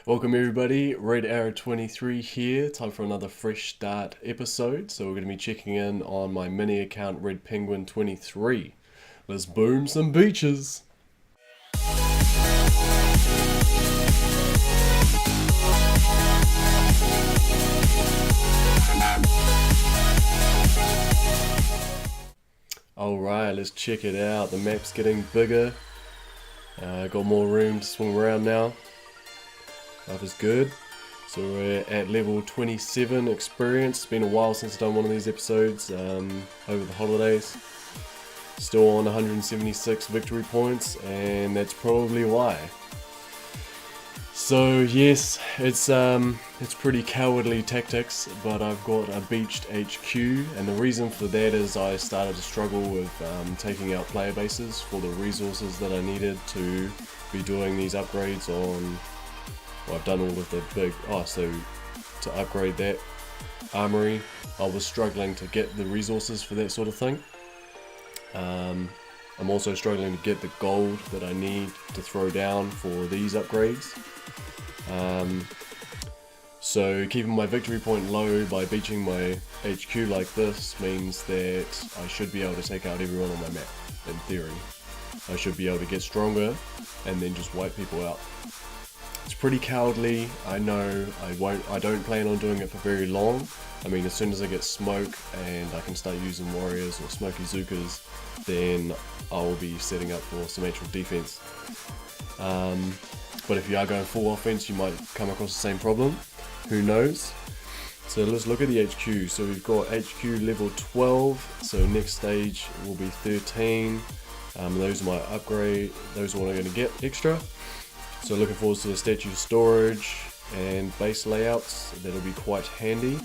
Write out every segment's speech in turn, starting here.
Welcome everybody, Red Arrow 23 here, time for another fresh start episode. So we're going to be checking in on my mini account Red Penguin 23. Let's boom some beaches! Alright, let's check it out. The map's getting bigger. Got more room to swing around now. Life is good. So we're at level 27 experience. It's been a while since I've done one of these episodes over the holidays. Still on 176 victory points, and that's probably why. So yes, it's pretty cowardly tactics, but I've got a beached HQ, and the reason for that is I started to struggle with taking out player bases for the resources that I needed to be doing these upgrades on. Well, I've done all of the big, so to upgrade that armory, I was struggling to get the resources for that sort of thing. I'm also struggling to get the gold that I need to throw down for these upgrades. So keeping my victory point low by beaching my HQ like this means that I should be able to take out everyone on my map, in theory. I should be able to get stronger and then just wipe people out. It's pretty cowardly, I know. I don't plan on doing it for very long. I mean, as soon as I get smoke and I can start using warriors or smoky Zookas, then I'll be setting up for some actual defense. But if you are going full offense, you might come across the same problem. Who knows? So let's look at the HQ. So we've got HQ level 12. So next stage will be 13. Those are my upgrade. Those are what I'm going to get extra. So looking forward to the statue storage and base layouts. That'll be quite handy.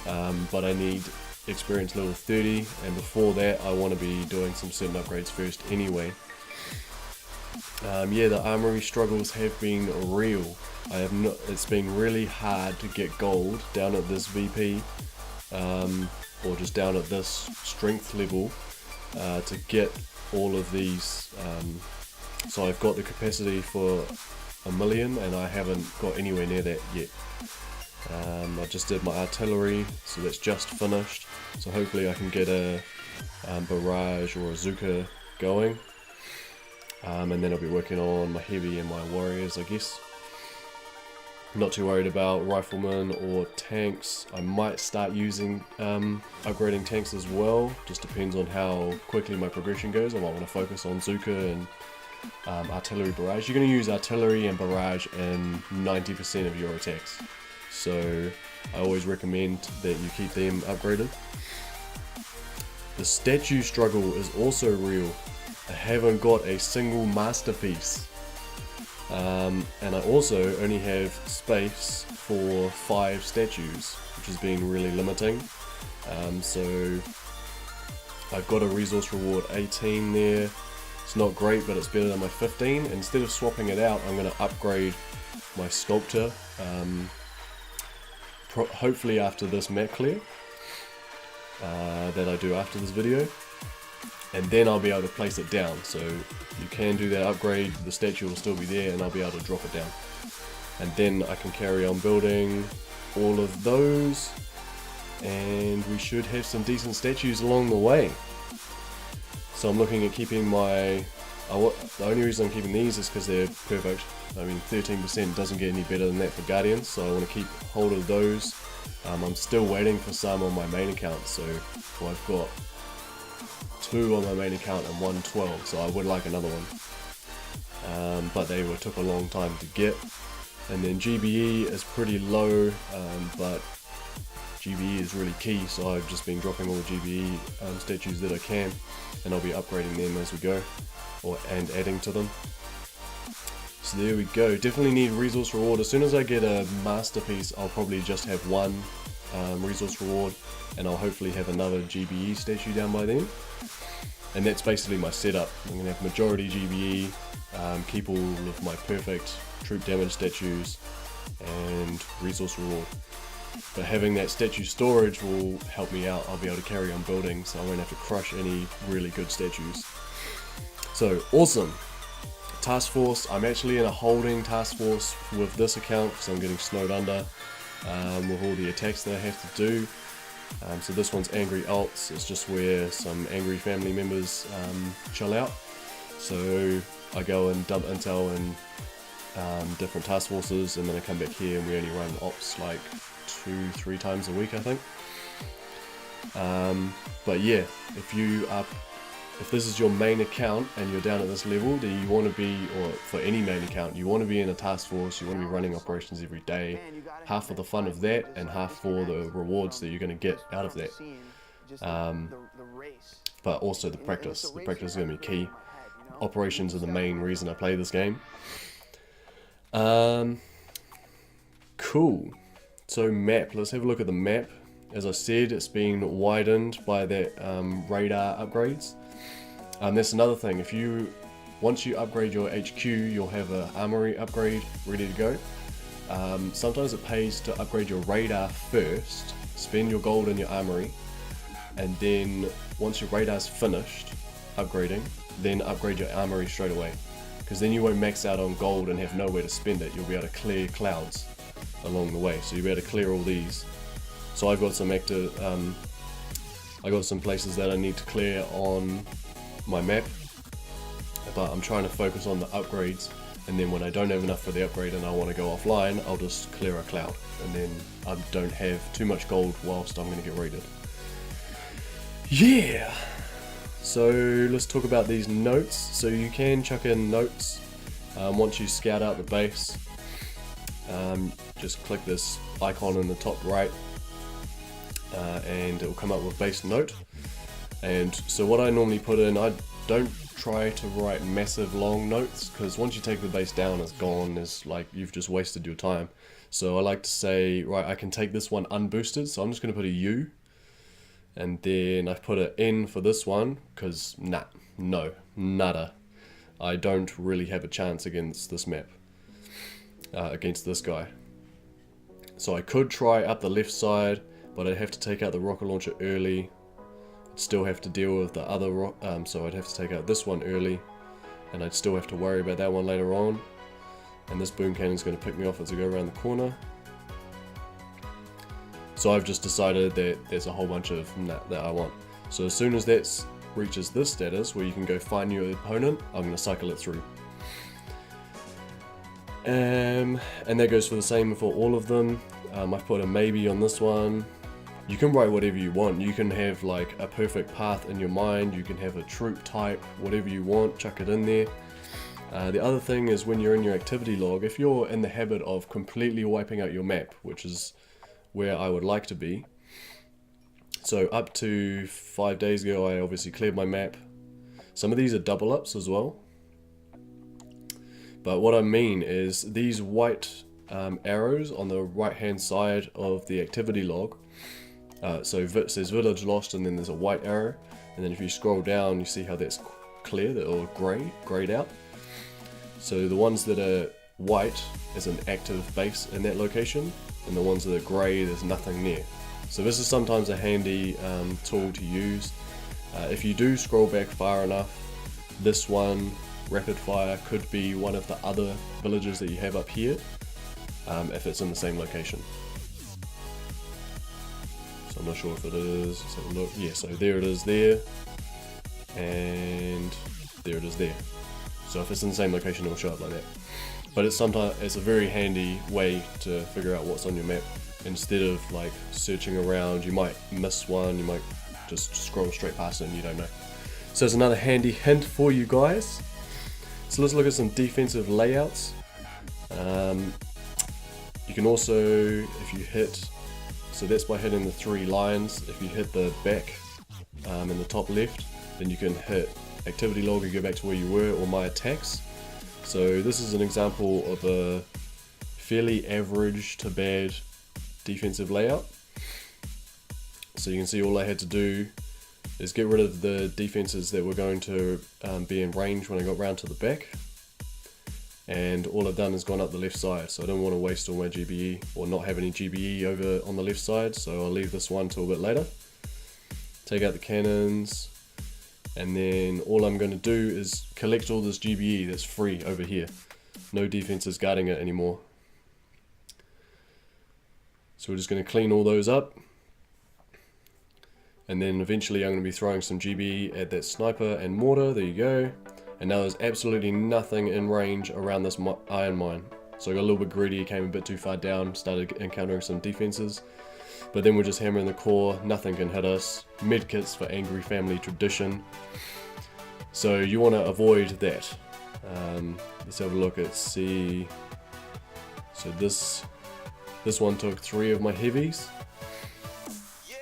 But I need experience level 30, and before that I want to be doing some certain upgrades first anyway. Yeah, the armory struggles have been real. It's been really hard to get gold down at this VP, or just down at this strength level, to get all of these. So I've got the capacity for 1 million, and I haven't got anywhere near that yet. I just did my artillery, so that's just finished. So hopefully I can get a barrage or a Zooka going. And then I'll be working on my heavy and my warriors, I guess. Not too worried about riflemen or tanks. I might start using upgrading tanks as well. Just depends on how quickly my progression goes. I might want to focus on Zooka and artillery barrage. You're going to use artillery and barrage in 90% of your attacks. So I always recommend that you keep them upgraded. The statue struggle is also real. I haven't got a single masterpiece. And I also only have space for 5 statues, which has been really limiting. So I've got a resource reward 18 there. It's not great, but it's better than my 15. Instead of swapping it out, I'm going to upgrade my sculptor, hopefully after this map clear that I do after this video. And then I'll be able to place it down. So you can do that upgrade, the statue will still be there, and I'll be able to drop it down. And then I can carry on building all of those, and we should have some decent statues along the way. So I'm looking at keeping my... the only reason I'm keeping these is because they're perfect. I mean, 13% doesn't get any better than that for Guardians, so I want to keep hold of those. I'm still waiting for some on my main account, so I've got 2 on my main account and 1 12, so I would like another one. But they took a long time to get. And then GBE is pretty low, but GBE is really key, so I've just been dropping all the GBE statues that I can, and I'll be upgrading them as we go, and adding to them. So there we go. Definitely need resource reward. As soon as I get a masterpiece, I'll probably just have 1 resource reward, and I'll hopefully have another GBE statue down by then. And that's basically my setup. I'm going to have majority GBE, keep all of my perfect troop damage statues, and resource reward. But having that statue storage will help me out. I'll be able to carry on building, so I won't have to crush any really good statues. So awesome. task force, I'm actually in a holding task force with this account because I'm getting snowed under with all the attacks that I have to do. So this one's Angry Alts. It's just where some angry family members chill out. So I go and dump intel in different task forces, and then I come back here and we only run ops like 2-3 times a week, I think. But yeah, if this is your main account and you're down at this level, then you want to be, or for any main account, you want to be in a task force, you want to be running operations every day, half for the fun of that and half for the rewards that you're going to get out of that. But also the practice is going to be key. Operations are the main reason I play this game. Cool. So map, let's have a look at the map. As I said, it's been widened by that radar upgrades. That's another thing. Once you upgrade your HQ, you'll have an armory upgrade ready to go. Sometimes it pays to upgrade your radar first, spend your gold in your armory, and then once your radar's finished upgrading, then upgrade your armory straight away. Because then you won't max out on gold and have nowhere to spend it. You'll be able to clear clouds along the way. So you'll be able to clear all these. So I've got some I got some places that I need to clear on my map, but I'm trying to focus on the upgrades, and then when I don't have enough for the upgrade and I want to go offline, I'll just clear a cloud, and then I don't have too much gold whilst I'm going to get raided. Yeah! So let's talk about these notes. So you can chuck in notes once you scout out the base. Just click this icon in the top right, and it will come up with base note. And so what I normally put in, I don't try to write massive long notes, because once you take the base down, it's gone. It's like you've just wasted your time. So I like to say, right, I can take this one unboosted, so I'm just going to put a U, and then I put an N for this one, because nada. I don't really have a chance against this map, against this guy. So I could try up the left side, but I'd have to take out the rocket launcher early. I'd still have to deal with the other so I'd have to take out this one early, and I'd still have to worry about that one later on. And this boom cannon's going to pick me off as I go around the corner. So I've just decided that there's a whole bunch of that I want. So as soon as that reaches this status where you can go find your opponent, I'm going to cycle it through. And that goes for the same for all of them. I've put a maybe on this one. You can write whatever you want. You can have like a perfect path in your mind. You can have a troop type, whatever you want, chuck it in there. The other thing is, when you're in your activity log, if you're in the habit of completely wiping out your map, which is where I would like to be. So up to 5 days ago, I obviously cleared my map. Some of these are double ups as well. But what I mean is these white arrows on the right hand side of the activity log. So it says village lost, and then there's a white arrow, and then if you scroll down you see how that's clear, or grayed out. So the ones that are white is an active base in that location, and the ones that are grey, there's nothing there. So this is sometimes a handy tool to use. If you do scroll back far enough, this one, Rapid Fire, could be one of the other villages that you have up here, if it's in the same location. So I'm not sure if it is. Let's have a look. Yeah, so there it is there, and there it is there. So if it's in the same location, it'll show up like that. But it's a very handy way to figure out what's on your map. Instead of like searching around, you might miss one, you might just scroll straight past it and you don't know. So it's another handy hint for you guys. So let's look at some defensive layouts. You can also, if you hit, so that's by hitting the 3 lines. If you hit the back in the top left, then you can hit activity log and go back to where you were, or my attacks. So this is an example of a fairly average to bad defensive layout. So you can see all I had to do is get rid of the defenses that were going to be in range when I got round to the back, and all I've done is gone up the left side. So I don't want to waste all my GBE or not have any GBE over on the left side, so I'll leave this one till a bit later. Take out the cannons, And then all I'm going to do is collect all this GBE that's free over here. No defenses guarding it anymore. So we're just going to clean all those up. And then eventually I'm going to be throwing some GBE at that sniper and mortar. There you go. And now there's absolutely nothing in range around this iron mine. So I got a little bit greedy, came a bit too far down, started encountering some defenses. But then we're just hammering the core, nothing can hit us. Medkits for angry family tradition. So you want to avoid that. Let's have a look at C. So this one took 3 of my heavies.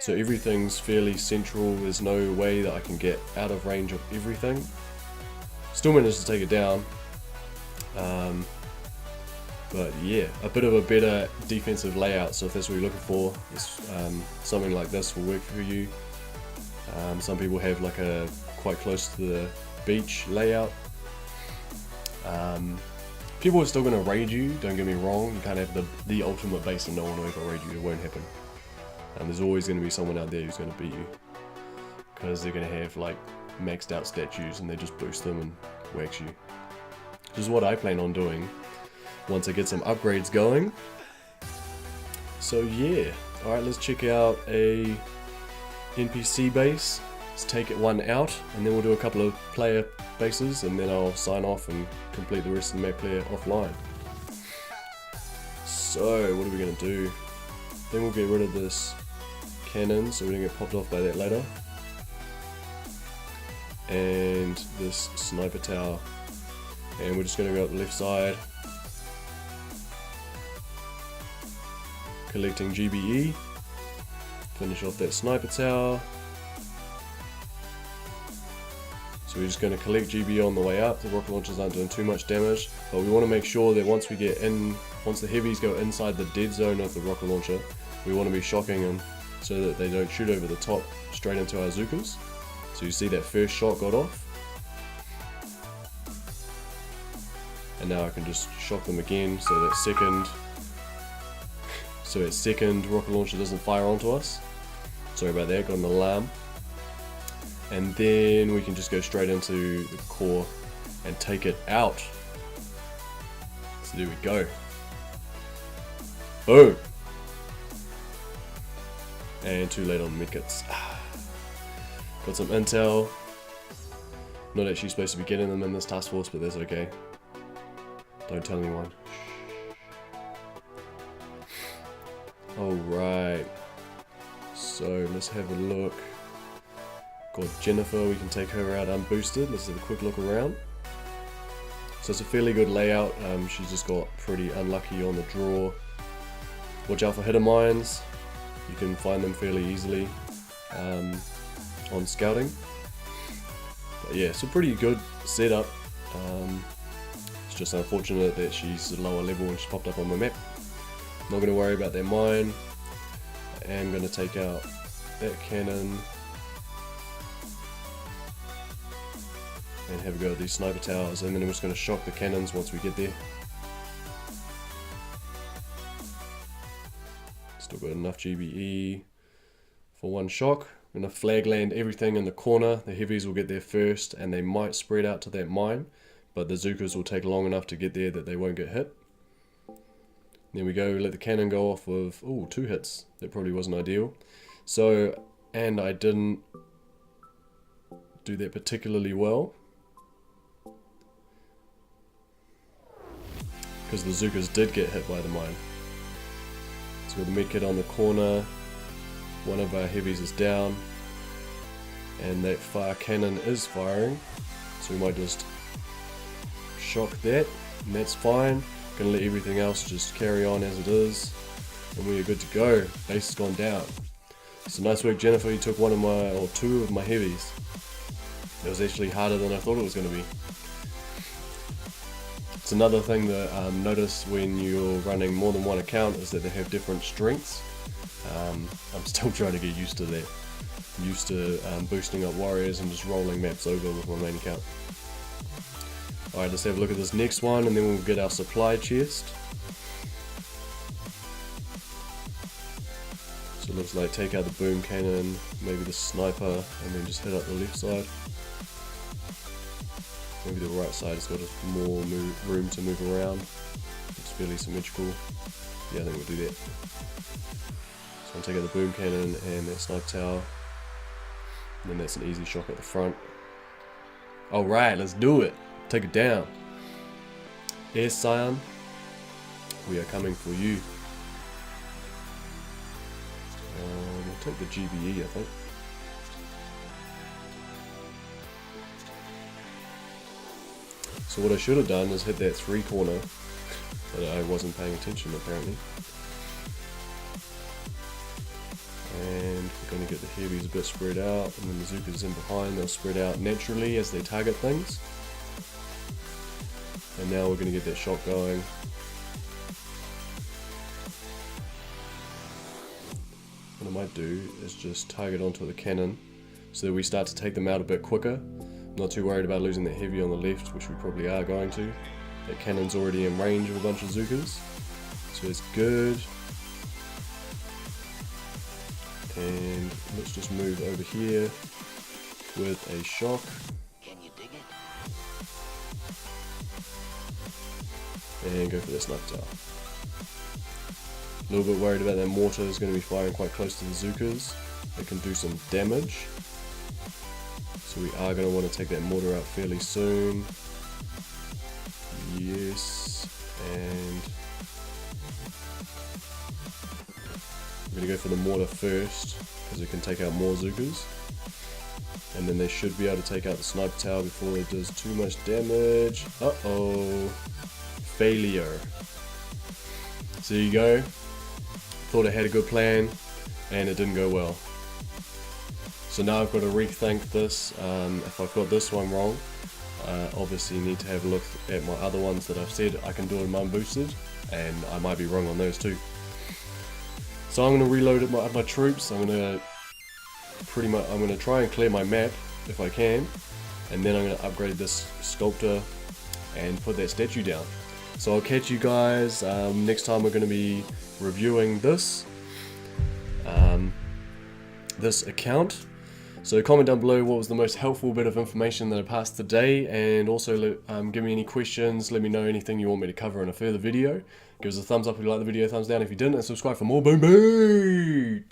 So everything's fairly central, there's no way that I can get out of range of everything. Still managed to take it down. But yeah, a bit of a better defensive layout, so if that's what you're looking for, something like this will work for you. Some people have like a quite close to the beach layout. People are still going to raid you, don't get me wrong, you can't have the ultimate base and no one will ever raid you, it won't happen. There's always going to be someone out there who's going to beat you, because they're going to have like maxed out statues and they just boost them and wax you. Which is what I plan on doing once I get some upgrades going. So yeah, alright, let's check out a NPC base. Let's take it one out and then we'll do a couple of player bases and then I'll sign off and complete the rest of the map clear offline. So what are we going to do? Then we'll get rid of this cannon so we don't get popped off by that later. And this sniper tower. And we're just going to go up the left side. Collecting GBE. Finish off that sniper tower. So we're just going to collect GBE on the way up. The rocket launchers aren't doing too much damage. But we want to make sure that once the heavies go inside the dead zone of the rocket launcher, we want to be shocking them so that they don't shoot over the top straight into our Zookas. So you see that first shot got off. And now I can just shock them again so that second rocket launcher doesn't fire onto us. Sorry about that, got an alarm. And then we can just go straight into the core and take it out. So there we go. Boom! And too late on medkits. Got some intel. Not actually supposed to be getting them in this task force, but that's okay. Don't tell anyone. Alright. So let's have a look. Got Jennifer, we can take her out unboosted. Let's have a quick look around. So it's a fairly good layout. She's just got pretty unlucky on the draw. Watch out for hidden mines. You can find them fairly easily on scouting. But yeah, it's a pretty good setup. It's just unfortunate that she's a lower level and she's popped up on my map. Not going to worry about that mine. I am going to take out that cannon and have a go at these sniper towers, and then I'm just going to shock the cannons once we get there. Still got enough GBE for one shock. I'm going to flag land everything in the corner. The heavies will get there first and they might spread out to that mine, but the Zookas will take long enough to get there that they won't get hit. There we go, let the cannon go off with, ooh, 2 hits. That probably wasn't ideal. So, and I didn't do that particularly well, because the Zookas did get hit by the mine. So with the medkit on the corner, one of our heavies is down, and that fire cannon is firing, so we might just shock that, and that's fine. Gonna let everything else just carry on as it is, and we are good to go. Base has gone down. So nice work, Jennifer, you took 2 of my heavies. It was actually harder than I thought it was going to be. It's another thing that notice when you're running more than one account is that they have different strengths. I'm still trying to get used to that. Used to boosting up warriors and just rolling maps over with my main account. Alright, let's have a look at this next one and then we'll get our supply chest. So it looks like take out the boom cannon, maybe the sniper, and then just hit up the left side. Maybe the right side has got more room to move around. It's fairly symmetrical. Yeah, I think we'll do that. So I'll take out the boom cannon and that sniper tower. And then that's an easy shock at the front. Alright, let's do it. Take it down. Air Scion, we are coming for you. We'll take the GBE, I think. So what I should have done is hit that 3 corner, but I wasn't paying attention apparently. And we're going to get the heavies a bit spread out, and then the Bazookas in behind, they'll spread out naturally as they target things. And now we're going to get that shot going. What I might do is just target onto the cannon so that we start to take them out a bit quicker. Not too worried about losing that heavy on the left, which we probably are going to. That cannon's already in range of a bunch of Bazookas, so it's good. And let's just move over here with a shock. Can you dig it? And go for this sniper tower. A little bit worried about that mortar is going to be firing quite close to the Bazookas. It can do some damage. So we are going to want to take that mortar out fairly soon. Yes, and we're going to go for the mortar first because it can take out more Bazookas. And then they should be able to take out the sniper tower before it does too much damage. Uh-oh. Failure. So there you go. Thought I had a good plan and it didn't go well. So now I've got to rethink this. If I've got this one wrong, obviously need to have a look at my other ones that I've said I can do in Unboosted, and I might be wrong on those too. So I'm going to reload my troops. I'm going to try and clear my map if I can, and then I'm going to upgrade this sculptor and put that statue down. So I'll catch you guys next time. We're going to be reviewing this account. So comment down below what was the most helpful bit of information that I passed today, and also give me any questions, let me know anything you want me to cover in a further video. Give us a thumbs up if you like the video, thumbs down if you didn't, and subscribe for more. Boom, boom!